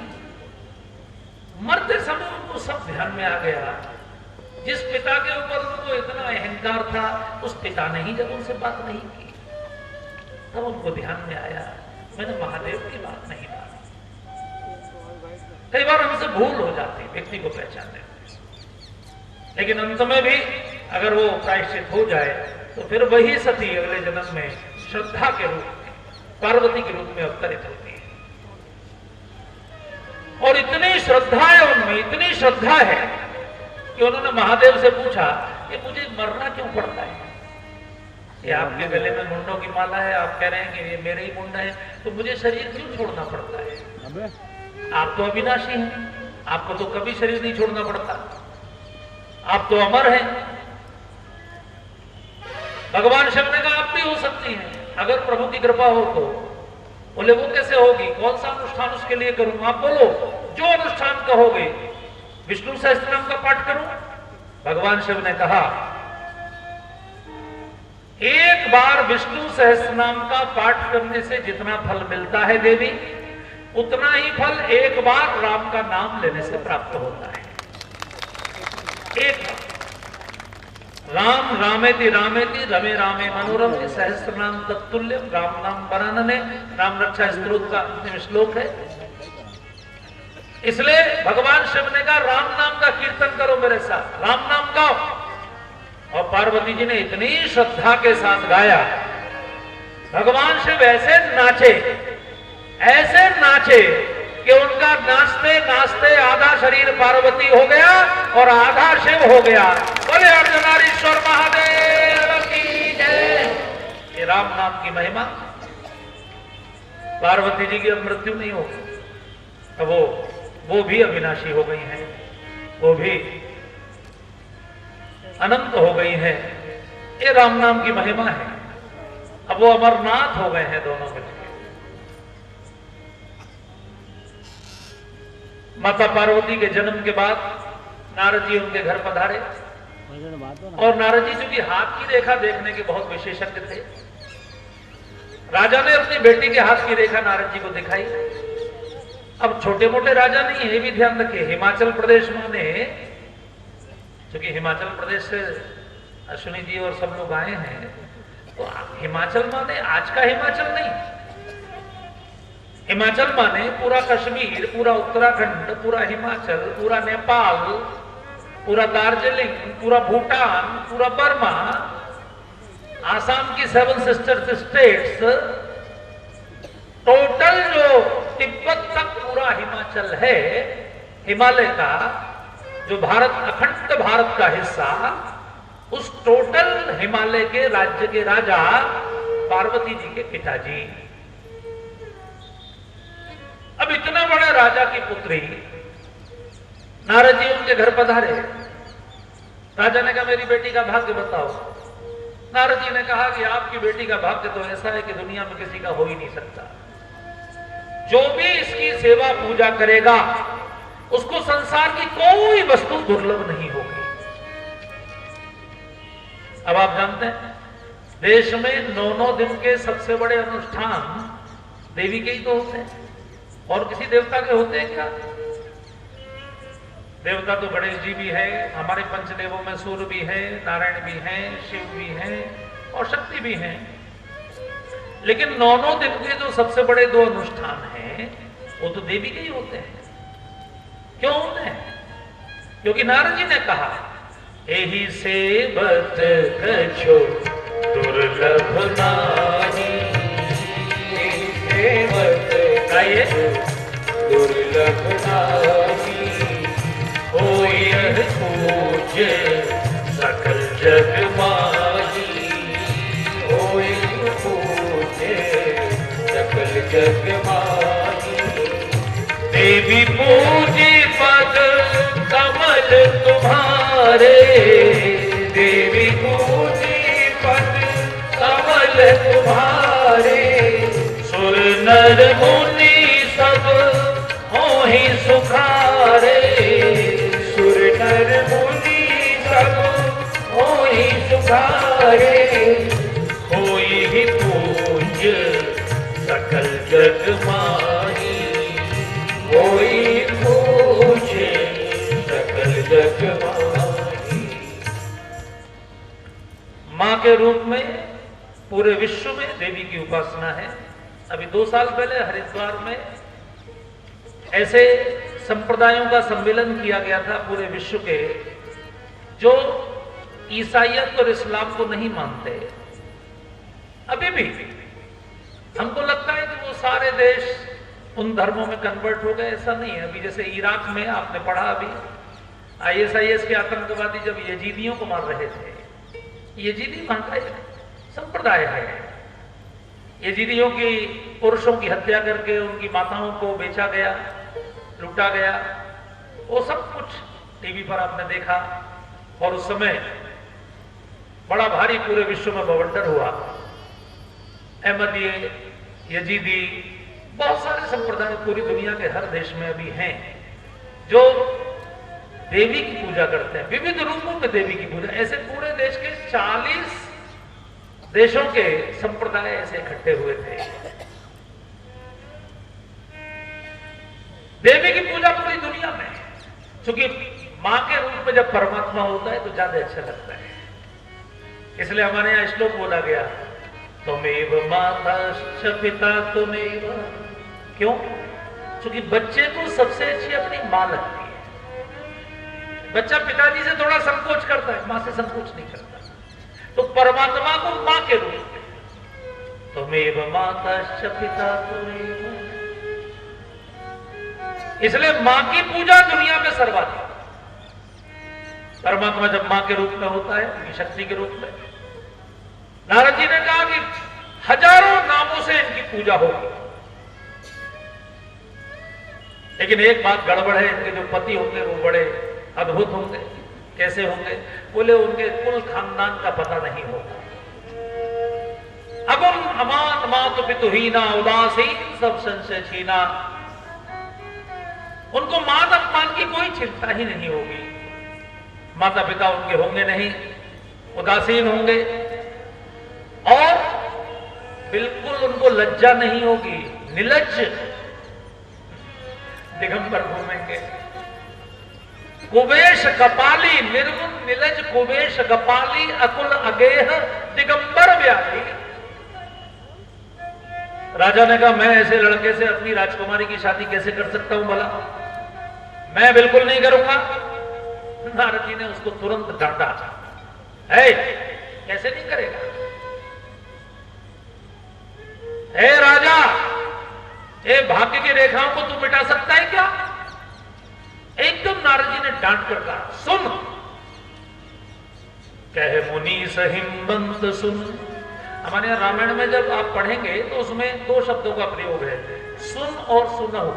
मरते समय उनको सब ध्यान में आ गया। जिस पिता के ऊपर उनको इतना अहंकार था, उस पिता ने ही जब उनसे बात नहीं की, तब उनको ध्यान में आया मैंने महादेव की बात नहीं मानी। कई बार हमसे भूल हो जाती व्यक्ति को पहचानने में, लेकिन अंत में भी अगर वो प्रायश्चित हो जाए तो फिर वही सती अगले जन्म में श्रद्धा के रूप में, पार्वती के रूप में अवतरित होती है। और इतनी श्रद्धा है उनमें, इतनी श्रद्धा है कि उन्होंने महादेव से पूछा कि मुझे मरना क्यों पड़ता है? ये आपके गले में मुंडों की माला है, आप कह रहे हैं कि ये मेरे ही मुंड है, तो मुझे शरीर क्यों छोड़ना पड़ता है? आप तो अविनाशी हैं, आपको तो कभी शरीर नहीं छोड़ना पड़ता, आप तो अमर हैं। भगवान शिव ने कहा आप भी हो सकती हैं अगर प्रभु की कृपा हो तो। बोले वो कैसे होगी, कौन सा अनुष्ठान उसके लिए करूं? आप बोलो, जो अनुष्ठान कहोगे। विष्णु सहस्त्रनाम का पाठ करूं? भगवान शिव ने कहा एक बार विष्णु सहस्त्रनाम का पाठ करने से जितना फल मिलता है देवी, उतना ही फल एक बार राम का नाम लेने से प्राप्त होता है। एक राम रामेति रामेति रमे रामे मनोरमे सहस्त्रनाम तत्तुल्यम राम नाम वरानने, राम रक्षा स्तोत्र का अंतिम श्लोक है। इसलिए भगवान शिव ने कहा राम नाम का कीर्तन करो मेरे साथ, राम नाम गाओ। और पार्वती जी ने इतनी श्रद्धा के साथ गाया, भगवान शिव ऐसे नाचे कि उनका नाचते नाचते आधा शरीर पार्वती हो गया और आधा शिव हो गया। बोले अर्धनारीश्वर महादेव की जय। ये राम नाम की महिमा। पार्वती जी की अब मृत्यु नहीं होगी, अब वो भी अविनाशी हो गई हैं, वो भी अनंत हो गई है। ये राम नाम की महिमा है। अब वो अमरनाथ हो गए हैं दोनों मिलकर। माता पार्वती के जन्म के बाद नारद जी उनके घर पधारे और नारद जी चूंकि हाथ की रेखा देखने के बहुत विशेषज्ञ थे, राजा ने अपनी बेटी के हाथ की रेखा नारद जी को दिखाई। अब छोटे मोटे राजा नहीं है, ये भी ध्यान रखिए। हिमाचल प्रदेश माने, क्योंकि हिमाचल प्रदेश से अश्विनी जी और सब लोग आए हैं, तो हिमाचल माने आज का हिमाचल नहीं। हिमाचल माने पूरा कश्मीर, पूरा उत्तराखंड, पूरा हिमाचल, पूरा नेपाल, पूरा दार्जिलिंग, पूरा भूटान, पूरा बर्मा, आसाम की 7 सिस्टर स्टेट्स, टोटल जो तिब्बत तक पूरा हिमाचल है, हिमालय का जो भारत, अखंड भारत का हिस्सा, उस टोटल हिमालय के राज्य के राजा पार्वती जी के पिताजी। अब इतना बड़ा राजा की पुत्री, नारद जी उनके घर पधारे। राजा ने कहा मेरी बेटी का भाग्य बताओ। नारद जी ने कहा कि आपकी बेटी का भाग्य तो ऐसा है कि दुनिया में किसी का हो ही नहीं सकता। जो भी इसकी सेवा पूजा करेगा उसको संसार की कोई वस्तु दुर्लभ नहीं होगी। अब आप जानते हैं देश में 9 दिन के सबसे बड़े अनुष्ठान देवी के ही तो होते हैं, और किसी देवता के होते हैं क्या? देवता तो गणेश जी भी है, हमारे पंचदेवों में सूर्य भी है, नारायण भी है, शिव भी है और शक्ति भी है। लेकिन 9 दिन के जो सबसे बड़े 2 अनुष्ठान हैं वो तो देवी के ही होते हैं। क्यों होते हैं? क्योंकि नारद जी ने कहा एही सेवत कछो दुर्लभ नारी, एही सेवत गाइए। दुर्लभ नारी, होय पूज्य सकल जग माही, होय पूज्य सकल जग माही। देवी पूजी पद कमल तुम्हारे, देवी पूजी पद कमल तुम्हारे। सुर नर मुनि सब होहि सुखारे, सुर नर मुनि सब होहि सुखारे। होई ही पूज्य सकल जग माही, कोई पूछे सकल जग माही। मां के रूप में पूरे विश्व में देवी की उपासना है। अभी 2 साल पहले हरिद्वार में ऐसे संप्रदायों का सम्मेलन किया गया था पूरे विश्व के, जो ईसाइयत और इस्लाम को नहीं मानते। अभी भी हमको लगता है कि वो सारे देश उन धर्मों में कन्वर्ट हो गए, ऐसा नहीं है। अभी जैसे इराक में आपने पढ़ा, अभी ISIS के आतंकवादी जब यजीदियों को मार रहे थे, यजीदी वहां का संप्रदाय है, यजीदियों की पुरुषों की हत्या करके उनकी माताओं को बेचा गया, लूटा गया, वो सब कुछ टीवी पर आपने देखा। और उस समय बड़ा भारी पूरे विश्व में बवंडर हुआ। अहमदी, यजीदी, बहुत सारे संप्रदाय पूरी दुनिया के हर देश में अभी हैं जो देवी की पूजा करते हैं, विविध रूपों में देवी की पूजा। ऐसे पूरे देश के 40 देशों के संप्रदाय ऐसे इकट्ठे हुए थे। देवी की पूजा पूरी दुनिया में, क्योंकि मां के रूप में जब परमात्मा होता है तो ज्यादा अच्छा लगता है। इसलिए हमारे यहां श्लोक बोला गया, त्वमेव माता पिता त्वमेव। क्यों? क्योंकि बच्चे को सबसे अच्छी अपनी मां लगती है। बच्चा पिताजी से थोड़ा संकोच करता है, मां से संकोच नहीं करता। तो परमात्मा को मां के रूप में, त्वमेव माता पिता त्वमेव। इसलिए मां की पूजा दुनिया में सर्वाधिक। परमात्मा जब मां के रूप में होता है, उनकी शक्ति के रूप में, नारद जी ने कहा कि हजारों नामों से इनकी पूजा होगी, लेकिन एक बात गड़बड़ है, इनके जो पति होंगे वो बड़े अद्भुत होंगे। कैसे होंगे? बोले उनके कुल खानदान का पता नहीं होगा। अगुम अमान मातु पितुहीना उदासीन सब संशय छीना। उनको मान अपमान की कोई चिंता ही नहीं होगी। माता पिता उनके होंगे नहीं, उदासीन होंगे, और बिल्कुल उनको लज्जा नहीं होगी, निलज्ज दिगंबर घूमेंगे। कुबेश कपाली, निर्गुण निलज कुबेश कपाली, अकुल अगेह दिगंबर व्याधि। राजा ने कहा, मैं ऐसे लड़के से अपनी राजकुमारी की शादी कैसे कर सकता हूं भला? मैं बिल्कुल नहीं करूंगा। नारद जी ने उसको तुरंत डांटा, कैसे नहीं करेगा? हे राजा, ये भाग्य की रेखाओं को तू मिटा सकता है क्या? एकदम नारद जी ने डांट कर कहा, सुन। कहे मुनि सहिमंत सुन। हमारे यहां रामायण में जब आप पढ़ेंगे तो उसमें 2 शब्दों का प्रयोग है, सुन और सुनहु।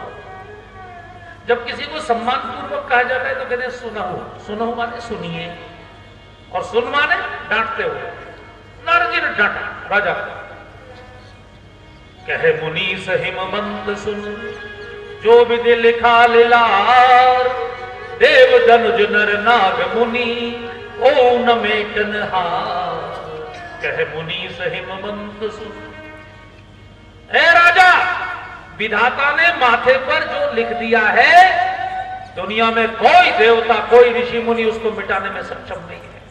जब किसी को सम्मान पूर्वक कहा जाता है तो कहते हैं सुनहु। सुनहु माने सुनिए, और सुन माने डांटते हुए। नारद जी ने डांटा राजा को। कहे मुनि सहिमंत सुन, जो विधि लिखा लीलार, देव धनुज नर नाग मुनि, ओ न मेटन हार। कहे मुनि सहिमंत सुन। ए राजा, विधाता ने माथे पर जो लिख दिया है, दुनिया में कोई देवता, कोई ऋषि मुनि उसको मिटाने में सक्षम नहीं है।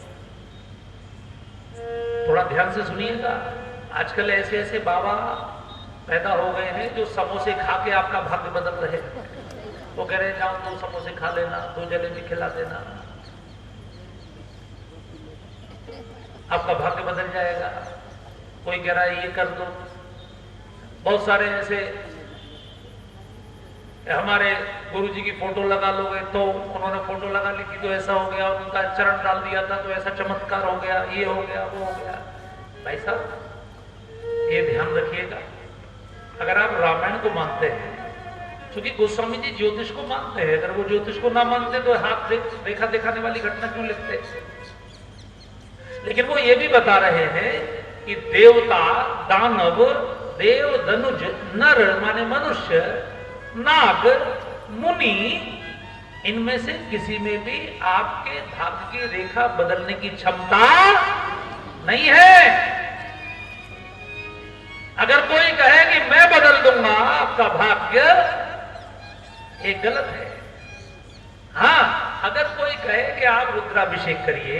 थोड़ा ध्यान से सुनिएगा। आजकल ऐसे ऐसे बाबा पैदा हो गए हैं जो समोसे खा के आपका भाग्य बदल रहे हैं। वो कह रहे हैं, जाओ 2 समोसे खा लेना, 2 जलेबी खिला देना, आपका भाग्य बदल जाएगा। कोई कह रहा है ये कर दो। बहुत सारे ऐसे, हमारे गुरुजी की फोटो लगा लोगे तो उन्होंने फोटो लगा ली थी तो ऐसा हो गया, उनका चरण डाल दिया था तो ऐसा चमत्कार हो गया, ये हो गया, वो हो गया। भाई साहब, ये ध्यान रखिएगा। अगर आप रामायण को मानते हैं, क्योंकि गोस्वामी जी ज्योतिष को मानते हैं, अगर वो ज्योतिष को ना मानते तो हाथ देखा दिखाने वाली घटना क्यों लिखते? लेकिन वो ये भी बता रहे हैं कि देवता, दानव, देव, धनुज, नर माने मनुष्य, नाग, मुनि, इनमें से किसी में भी आपके भाग्य की रेखा बदलने की क्षमता नहीं है। अगर कोई कहे कि मैं बदल दूंगा करूंगा आपका भाग्य, ये गलत है। हाँ, अगर कोई कहे कि आप रुद्राभिषेक करिए,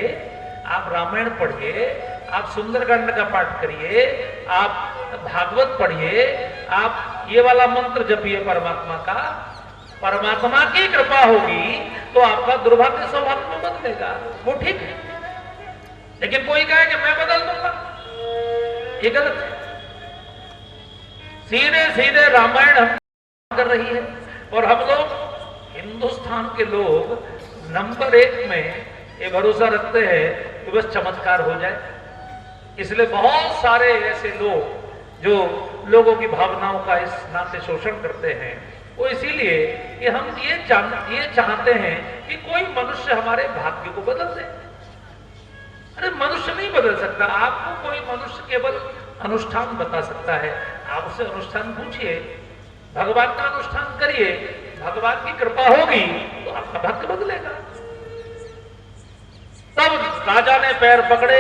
आप रामायण पढ़िए, आप सुंदरकांड का पाठ करिए, आप भागवत पढ़िए, आप ये वाला मंत्र जपिए परमात्मा का, परमात्मा की कृपा होगी तो आपका दुर्भाग्य सौभाग्य में बदलेगा, वो ठीक है। लेकिन कोई कहे कि मैं बदल दूंगा, ये गलत है। सीधे सीधे रामायण हम कर रही है, और हम लोग हिंदुस्तान के लोग नंबर 1 में ये भरोसा रखते हैं कि बस चमत्कार हो जाए। इसलिए बहुत सारे ऐसे लोग जो लोगों की भावनाओं का इस नाते शोषण करते हैं, वो इसीलिए कि हम ये चाहते हैं कि कोई मनुष्य हमारे भाग्य को बदल दे। अरे मनुष्य नहीं बदल सकता, आपको कोई मनुष्य केवल अनुष्ठान बता सकता है। आप उससे अनुष्ठान पूछिए, भगवान का अनुष्ठान करिए, भगवान की कृपा होगी तो आपका भाग्य बदलेगा। तब राजा ने पैर पकड़े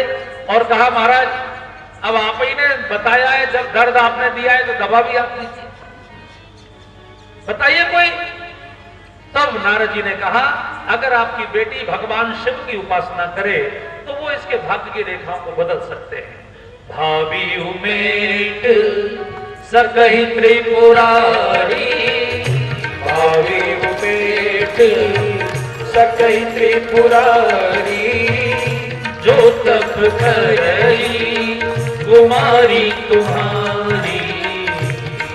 और कहा, महाराज अब आप ही ने बताया है, जब दर्द आपने दिया है तो दवा भी आप लीजिए, बताइए कोई। तब नारद जी ने कहा, अगर आपकी बेटी भगवान शिव की उपासना करे तो वो इसके भाग्य की रेखाओं को बदल सकते हैं। भावी उमेट सकहि त्रिपुरारी, भावी उमेट सकहि त्रिपुरारी, जो तप करई कुमारी तुम्हारी,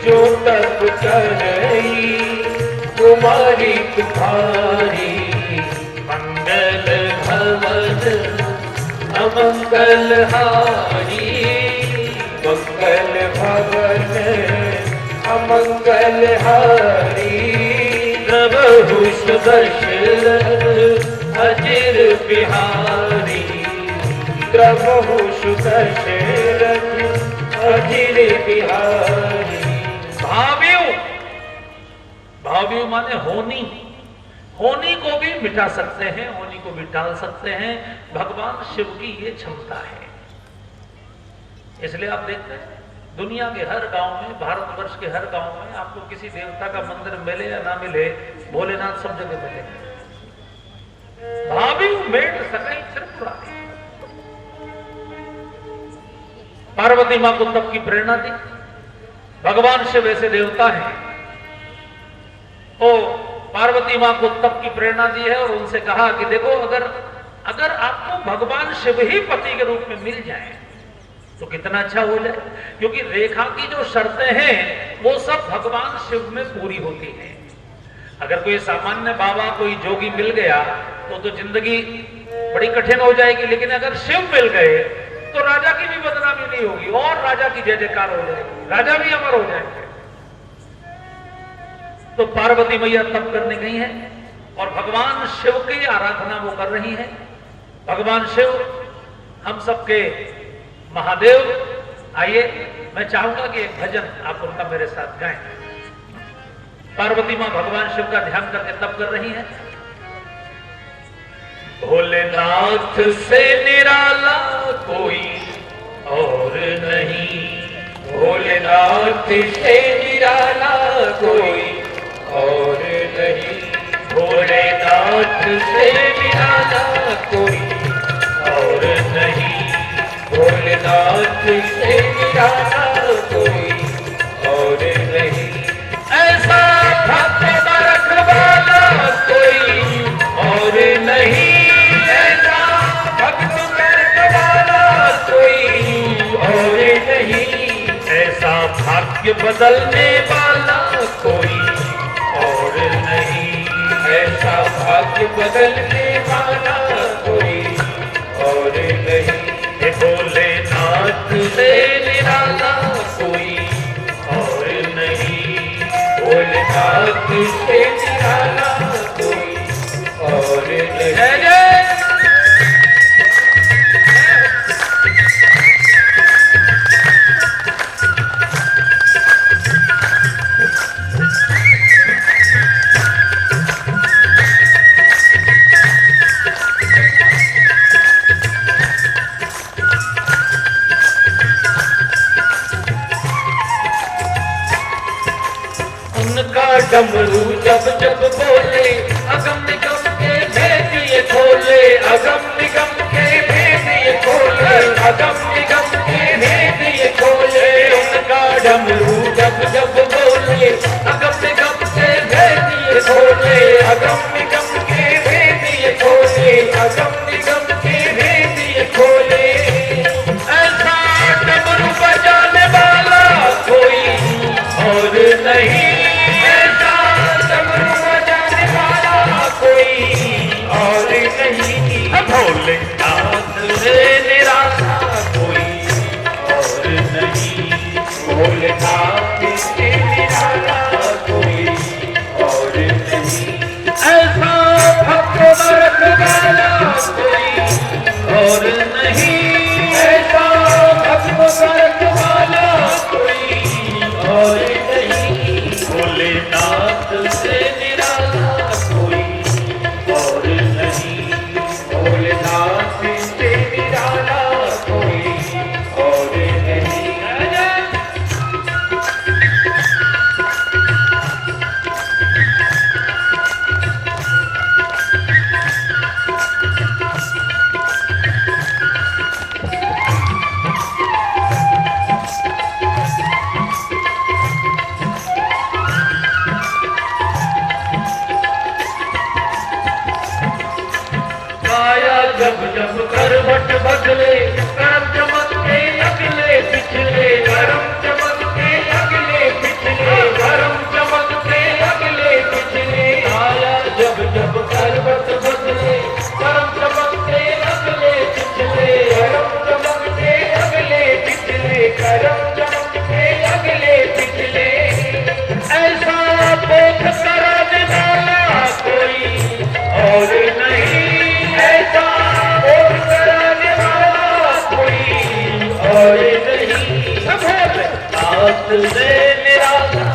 जो तप करई कुमारी तुम्हारी, मंगल भवन अमंगल हारी, मंगल भवन अमंगल हारी, प्रभु सुदर्शन अजिर बिहारी, प्रभु सुदर्शन अजिर बिहारी। भाव्यू माने होनी, होनी को भी मिटा सकते हैं, होनी को भी टाल सकते हैं। भगवान शिव की ये क्षमता है। इसलिए आप देखते हैं दुनिया के हर गांव में, भारतवर्ष के हर गांव में आपको किसी देवता का मंदिर मिले या ना मिले, भोलेनाथ सब जगह मिले। भाव्यू मेट सकई त्रिपुरारी, पार्वती मां को तप की प्रेरणा दी। भगवान शिव ऐसे देवता हैं, तो पार्वती मां को तप की प्रेरणा दी है और उनसे कहा कि देखो, अगर आपको भगवान शिव ही पति के रूप में मिल जाए तो कितना अच्छा हो जाए, क्योंकि रेखा की जो शर्तें हैं वो सब भगवान शिव में पूरी होती हैं। अगर कोई सामान्य बाबा, कोई जोगी मिल गया तो जिंदगी बड़ी कठिन हो जाएगी, लेकिन अगर शिव मिल गए तो राजा की भी बदनामी नहीं होगी और राजा की जय जयकार हो जाएगी, राजा भी अमर हो जाएंगे। तो पार्वती मैया तप करने गई हैं और भगवान शिव की आराधना वो कर रही हैं। भगवान शिव हम सबके महादेव। आइए, मैं चाहूंगा कि एक भजन आप उनका मेरे साथ गाएं। पार्वती मां भगवान शिव का ध्यान करके तप कर रही हैं। भोलेनाथ से निराला कोई और नहीं, भोलेनाथ से निराला कोई और नहीं, भोलेनाथ से निराला कोई और नहीं, भोलेनाथ से निराला कोई और नहीं। ऐसा भक्त रखवाला कोई और नहीं, ऐसा भक्त रखवाला कोई और नहीं, ऐसा भाग्य बदलने वाला कोई और नहीं, ऐसा भाग्य बदलने वाला कोई और नहीं। हे भोलेनाथ से निराला कोई और नहीं, भोलेनाथ से निराला कोई और नहीं। जय जय। उनका डमरू जब जब बोले अगम निगम के भेद ये खोले, अगम निगम के भेद ये खोले, अगम निगम के भेद ये खोले। उनका डमरू जब जब बोले अगम निगम के भेद ये खोले, अगम निगम के भेद ये खोले, अगम निगम के भेद ये खोले। ऐसा डमरू बजाने वाला कोई और नहीं, ऐसा डमरू बजाने वाला कोई और नहीं। भोलेनाथ से निराला कोई और नहीं, भोलेनाथ से निराला कोई और नहीं। ऐसा भक्त वाला कोई और नहीं, ऐसा भक्त वाला कोई और नहीं। भोलेनाथ से निराला कोई और नहीं, भोलेनाथ से निराला कोई और नहीं। काया जब जब करवट बदले, करम चमक के अगले पिछले, करम चमक के अगले पिछले, करम चमक के अगले पिछले। काया जब जब करवट बदले, करम चमक के अगले पिछले, करम चमक के अगले पिछले, करम चमक के अगले पिछले। ऐसा देख कराने वाला कोई और नहीं, ऐसा और कराने वाला कोई और नहीं। भोलेनाथ से निराला